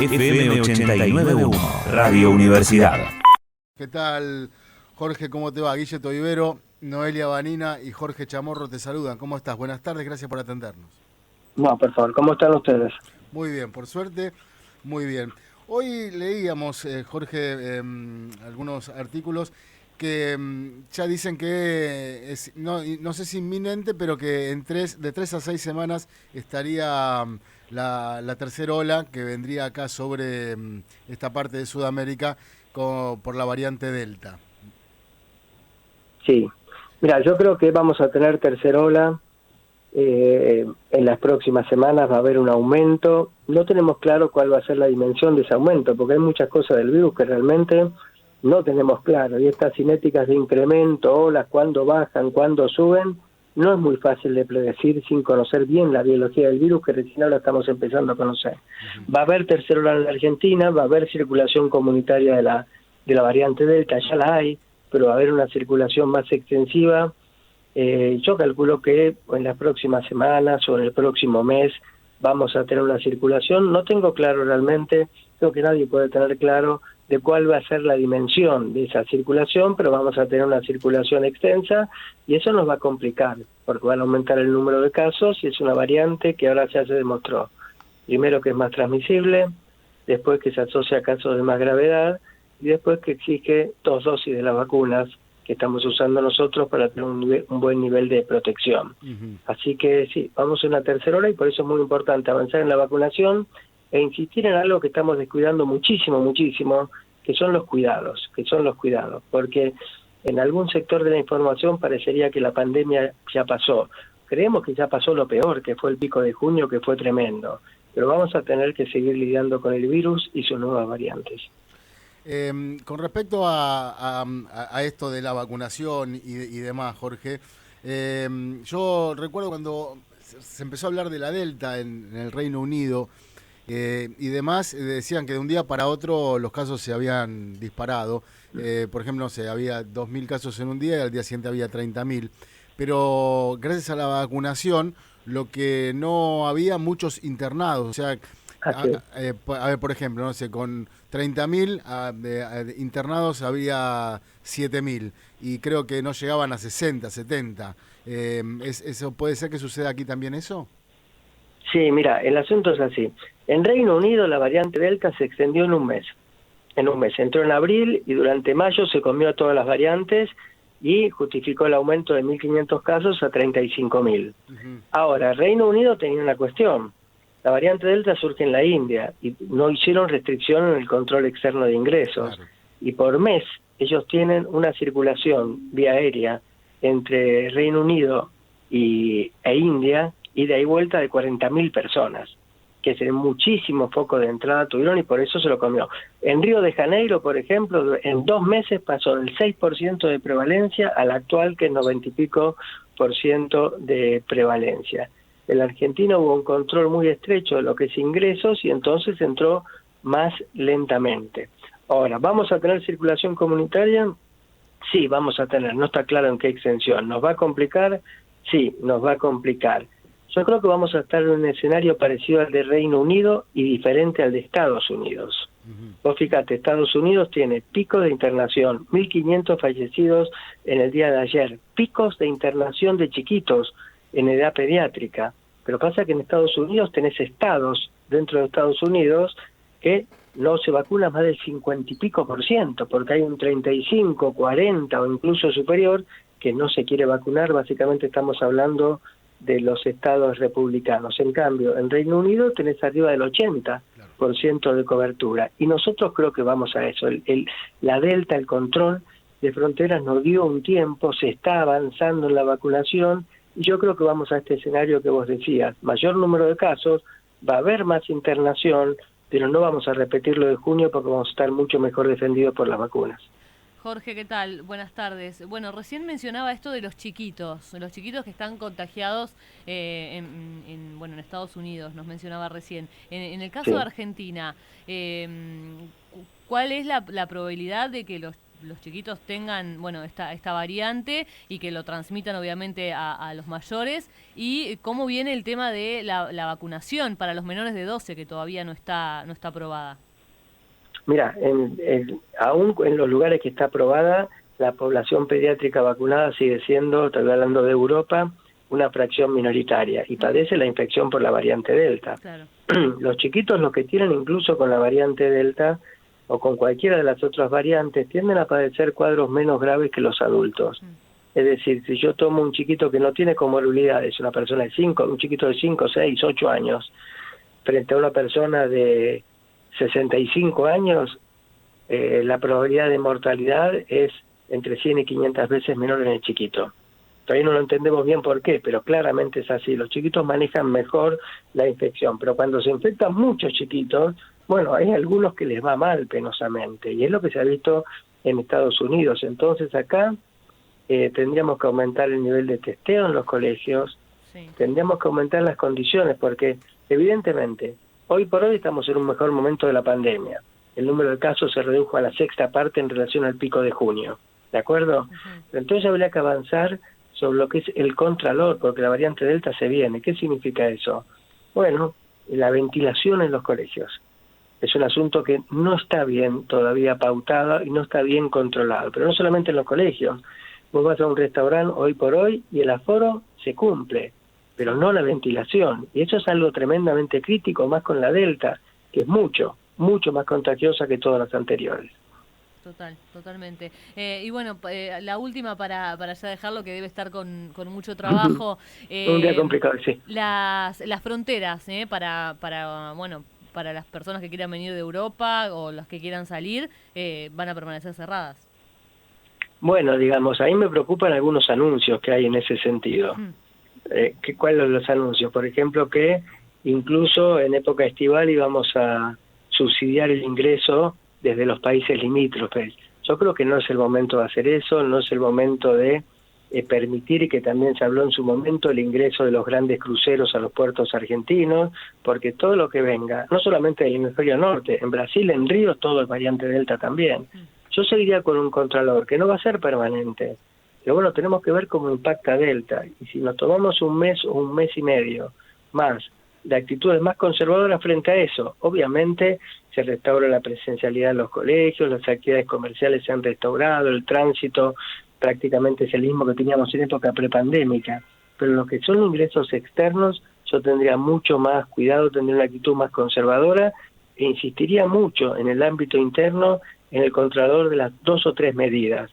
FM 89.1, Radio Universidad. ¿Qué tal, Jorge? ¿Cómo te va? Guille Toivero, Noelia Vanina y Jorge Chamorro te saludan. ¿Cómo estás? Buenas tardes, gracias por atendernos. No, por favor, ¿cómo están ustedes? Muy bien, por suerte, muy bien. Hoy leíamos, Jorge, algunos artículos que ya dicen que, no sé si inminente, pero que de 3 a 6 semanas estaría la tercera ola que vendría acá sobre esta parte de Sudamérica por la variante Delta. Sí, mira, yo creo que vamos a tener tercera ola. En las próximas semanas va a haber un aumento. No tenemos claro cuál va a ser la dimensión de ese aumento, porque hay muchas cosas del virus que realmente no tenemos claro. Y estas cinéticas de incremento, olas, cuándo bajan, cuándo suben, no es muy fácil de predecir sin conocer bien la biología del virus, que recién ahora estamos empezando a conocer. Va a haber tercera ola en la Argentina, va a haber circulación comunitaria de la variante Delta, ya la hay, pero va a haber una circulación más extensiva. Yo calculo que en las próximas semanas o en el próximo mes vamos a tener una circulación. No tengo claro realmente, creo que nadie puede tener claro de cuál va a ser la dimensión de esa circulación, pero vamos a tener una circulación extensa y eso nos va a complicar, porque van a aumentar el número de casos y es una variante que ahora ya se demostró. Primero que es más transmisible, después que se asocia a casos de más gravedad y después que exige 2 dosis de las vacunas que estamos usando nosotros para tener un buen nivel de protección. Así que sí, vamos a una tercera ola y por eso es muy importante avanzar en la vacunación e insistir en algo que estamos descuidando muchísimo, que son los cuidados, porque en algún sector de la información parecería que la pandemia ya pasó. Creemos que ya pasó lo peor, que fue el pico de junio, que fue tremendo, pero vamos a tener que seguir lidiando con el virus y sus nuevas variantes. Con respecto a esto de la vacunación y demás, Jorge, yo recuerdo cuando se empezó a hablar de la Delta en el Reino Unido y demás, decían que de un día para otro los casos se habían disparado. Por ejemplo, no sé, había 2.000 casos en un día y al día siguiente había 30.000. Pero gracias a la vacunación, lo que no había muchos internados, o sea, a ver, por ejemplo, no sé, con 30.000 internados había 7.000 y creo que no llegaban a 60, 70. ¿Eso puede ser que suceda aquí también eso? Sí, mira, el asunto es así. En Reino Unido la variante Delta se extendió en un mes. Entró en abril y durante mayo se comió a todas las variantes y justificó el aumento de 1.500 casos a 35.000. Ahora, Reino Unido tenía una cuestión. La variante Delta surge en la India y no hicieron restricción en el control externo de ingresos. Claro. Y por mes ellos tienen una circulación vía aérea entre Reino Unido e India, ida y vuelta de 40.000 personas, que es muchísimo foco de entrada tuvieron y por eso se lo comió. En Río de Janeiro, por ejemplo, en 2 meses pasó del 6% de prevalencia al actual, que es 90 y pico % de prevalencia. En la Argentina hubo un control muy estrecho de lo que es ingresos y entonces entró más lentamente. Ahora, ¿vamos a tener circulación comunitaria? Sí, vamos a tener, no está claro en qué extensión. ¿Nos va a complicar? Sí, nos va a complicar. Yo creo que vamos a estar en un escenario parecido al de Reino Unido y diferente al de Estados Unidos. Vos fíjate, Estados Unidos tiene picos de internación, 1.500 fallecidos en el día de ayer, picos de internación de chiquitos en edad pediátrica, pero pasa que en Estados Unidos tenés estados dentro de Estados Unidos que no se vacuna más del 50 y pico %, porque hay un 35, 40 o incluso superior que no se quiere vacunar. Básicamente estamos hablando de los estados republicanos. En cambio, en Reino Unido tenés arriba del 80% de cobertura, y nosotros creo que vamos a eso. La Delta, el control de fronteras nos dio un tiempo, se está avanzando en la vacunación, y yo creo que vamos a este escenario que vos decías, mayor número de casos, va a haber más internación, pero no vamos a repetir lo de junio porque vamos a estar mucho mejor defendidos por las vacunas. Jorge, ¿qué tal? Buenas tardes. Bueno, recién mencionaba esto de los chiquitos que están contagiados en Estados Unidos, nos mencionaba recién. En el caso de Argentina, ¿cuál es la probabilidad de que los chiquitos tengan, bueno, esta variante y que lo transmitan obviamente a los mayores, y cómo viene el tema de la vacunación para los menores de 12 que todavía no está aprobada. Mira, aún en los lugares que está aprobada, la población pediátrica vacunada sigue siendo, estoy hablando de Europa, una fracción minoritaria y padece la infección por la variante Delta. Claro. Los chiquitos, los que tienen incluso con la variante Delta o con cualquiera de las otras variantes, tienden a padecer cuadros menos graves que los adultos. Es decir, si yo tomo un chiquito que no tiene comorbilidades, una persona un chiquito de 5, 6, 8 años, frente a una persona de 65 años, la probabilidad de mortalidad es entre 100 y 500 veces menor en el chiquito. Todavía no lo entendemos bien por qué, pero claramente es así. Los chiquitos manejan mejor la infección, pero cuando se infectan muchos chiquitos, bueno, hay algunos que les va mal penosamente, y es lo que se ha visto en Estados Unidos. Entonces acá tendríamos que aumentar el nivel de testeo en los colegios, Sí. tendríamos que aumentar las condiciones, porque evidentemente hoy por hoy estamos en un mejor momento de la pandemia. El número de casos se redujo a la sexta parte en relación al pico de junio, ¿de acuerdo? Uh-huh. Entonces habría que avanzar sobre lo que es el contralor, porque la variante Delta se viene. ¿Qué significa eso? Bueno, la ventilación en los colegios. Es un asunto que no está bien todavía pautado y no está bien controlado, pero no solamente en los colegios. Vos vas a un restaurante hoy por hoy y el aforo se cumple, pero no la ventilación. Y eso es algo tremendamente crítico, más con la Delta, que es mucho más contagiosa que todas las anteriores. Totalmente. Y bueno, la última para ya dejarlo, que debe estar con mucho trabajo. Un día complicado, sí. Las fronteras, para las personas que quieran venir de Europa o las que quieran salir, van a permanecer cerradas. Bueno, digamos, a mí me preocupan algunos anuncios que hay en ese sentido. ¿Cuáles son los anuncios? Por ejemplo, que incluso en época estival íbamos a subsidiar el ingreso desde los países limítrofes. Yo creo que no es el momento de hacer eso, no es el momento de permitir, y que también se habló en su momento, el ingreso de los grandes cruceros a los puertos argentinos, porque todo lo que venga, no solamente del hemisferio norte, en Brasil, en Río, todo es variante Delta también. Yo seguiría con un contralor, que no va a ser permanente, pero bueno, tenemos que ver cómo impacta Delta, y si nos tomamos un mes o un mes y medio más de actitudes más conservadoras frente a eso, obviamente se restaura la presencialidad en los colegios, las actividades comerciales se han restaurado, el tránsito prácticamente es el mismo que teníamos en época prepandémica, pero lo que son ingresos externos, yo tendría mucho más cuidado, tendría una actitud más conservadora e insistiría mucho en el ámbito interno, en el controlador de las 2 o 3 medidas,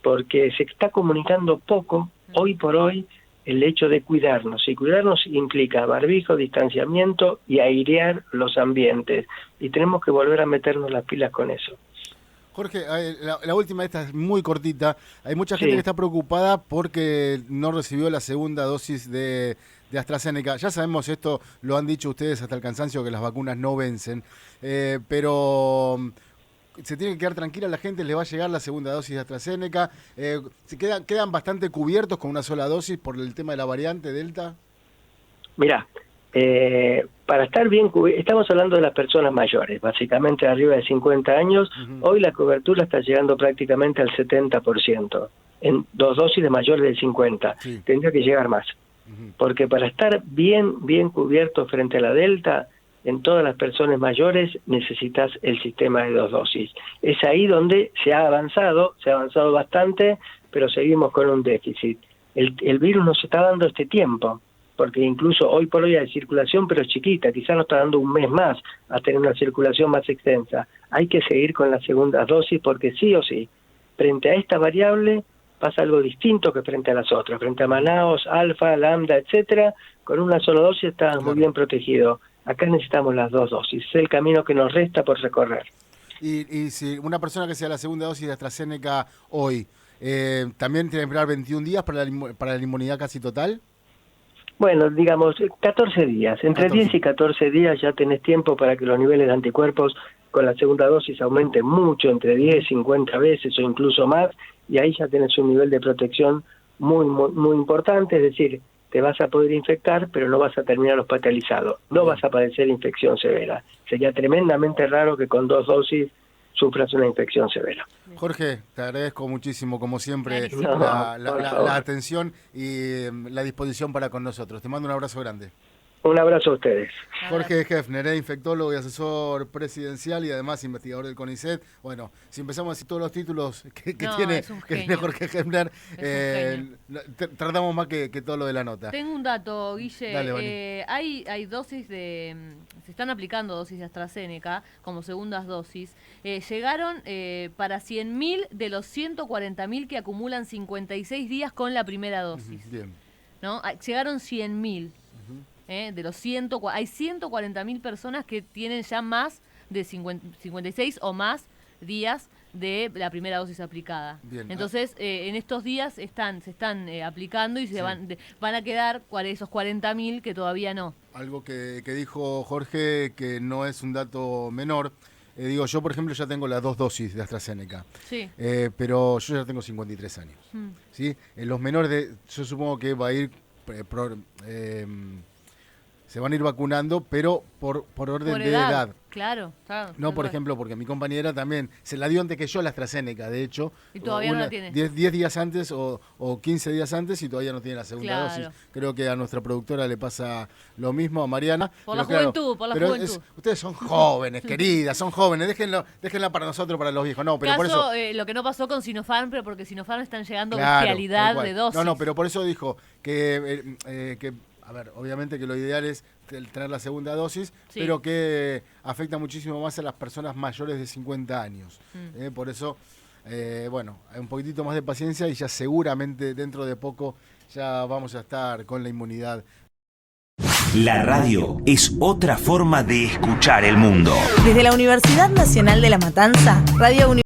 porque se está comunicando poco, hoy por hoy, el hecho de cuidarnos, y cuidarnos implica barbijo, distanciamiento y airear los ambientes, y tenemos que volver a meternos las pilas con eso. Jorge, la última, esta es muy cortita. Hay mucha gente que está preocupada porque no recibió la segunda dosis de AstraZeneca. Ya sabemos esto, lo han dicho ustedes hasta el cansancio, que las vacunas no vencen, pero se tiene que quedar tranquila la gente, le va a llegar la segunda dosis de AstraZeneca. ¿Se quedan bastante cubiertos con una sola dosis por el tema de la variante Delta? Mirá, para estar bien cubiertos, estamos hablando de las personas mayores, básicamente arriba de 50 años. Hoy la cobertura está llegando prácticamente al 70%, en 2 dosis de mayores de 50. Sí. Tendría que llegar más, porque para estar bien cubiertos frente a la Delta, en todas las personas mayores necesitas el sistema de 2 dosis. Es ahí donde se ha avanzado bastante, pero seguimos con un déficit. El virus nos está dando este tiempo, porque incluso hoy por hoy hay circulación, pero es chiquita, quizás nos está dando un mes más a tener una circulación más extensa. Hay que seguir con la segunda dosis, porque sí o sí, frente a esta variable pasa algo distinto que frente a las otras. Frente a Manaos, Alfa, Lambda, etcétera, con una sola dosis está muy bien protegido. Acá necesitamos las 2 dosis, es el camino que nos resta por recorrer. Y si una persona que sea la segunda dosis de AstraZeneca hoy, ¿también tiene que esperar 21 días para la inmunidad casi total? Bueno, digamos, 14 días. Entre 10 y 14 días ya tenés tiempo para que los niveles de anticuerpos con la segunda dosis aumenten mucho, entre 10, 50 veces o incluso más, y ahí ya tenés un nivel de protección muy importante, es decir, te vas a poder infectar, pero no vas a terminar hospitalizado, no vas a padecer infección severa. Sería tremendamente raro que con 2 dosis sufras una infección severa. Jorge, te agradezco muchísimo, como siempre, Clarísimo. la atención y la disposición para con nosotros. Te mando un abrazo grande. Un abrazo a ustedes. Jorge Hefner, infectólogo y asesor presidencial y además investigador del CONICET. Bueno, si empezamos a decir todos los títulos que No, tiene es un Jorge Hefner, Es tratamos más que todo lo de la nota. Tengo un dato, Guille. Dale, Vani. Hay dosis se están aplicando dosis de AstraZeneca como segundas dosis. Llegaron para 100.000 de los 140.000 que acumulan 56 días con la primera dosis. Bien. ¿No? Llegaron 100.000. De los hay 140.000 personas que tienen ya más de 56 o más días de la primera dosis aplicada. Bien. Entonces, en estos días se están aplicando y se van a quedar esos 40.000 que todavía no. Algo que dijo Jorge, que no es un dato menor. Digo, yo por ejemplo ya tengo las 2 dosis de AstraZeneca, Sí. pero yo ya tengo 53 años. ¿Sí? Los menores, yo supongo que va a ir... se van a ir vacunando, pero por orden Por de edad. Claro. No, por ejemplo, porque mi compañera también se la dio antes que yo la AstraZeneca, de hecho. Y todavía no la tiene. 10 días antes o 15 días antes y todavía no tiene la segunda dosis. Creo que a nuestra productora le pasa lo mismo, a Mariana. Por la juventud. Ustedes son jóvenes, queridas, son jóvenes. Déjenla para nosotros, para los viejos. No, pero por eso... lo que no pasó con Sinopharm, pero porque Sinopharm están llegando Claro, bestialidad tal cual. de dosis. No, pero por eso dijo que a ver, obviamente que lo ideal es tener la segunda dosis, Sí. pero que afecta muchísimo más a las personas mayores de 50 años. Por eso, bueno, hay un poquitito más de paciencia y ya seguramente dentro de poco ya vamos a estar con la inmunidad. La radio es otra forma de escuchar el mundo. Desde la Universidad Nacional de La Matanza, Radio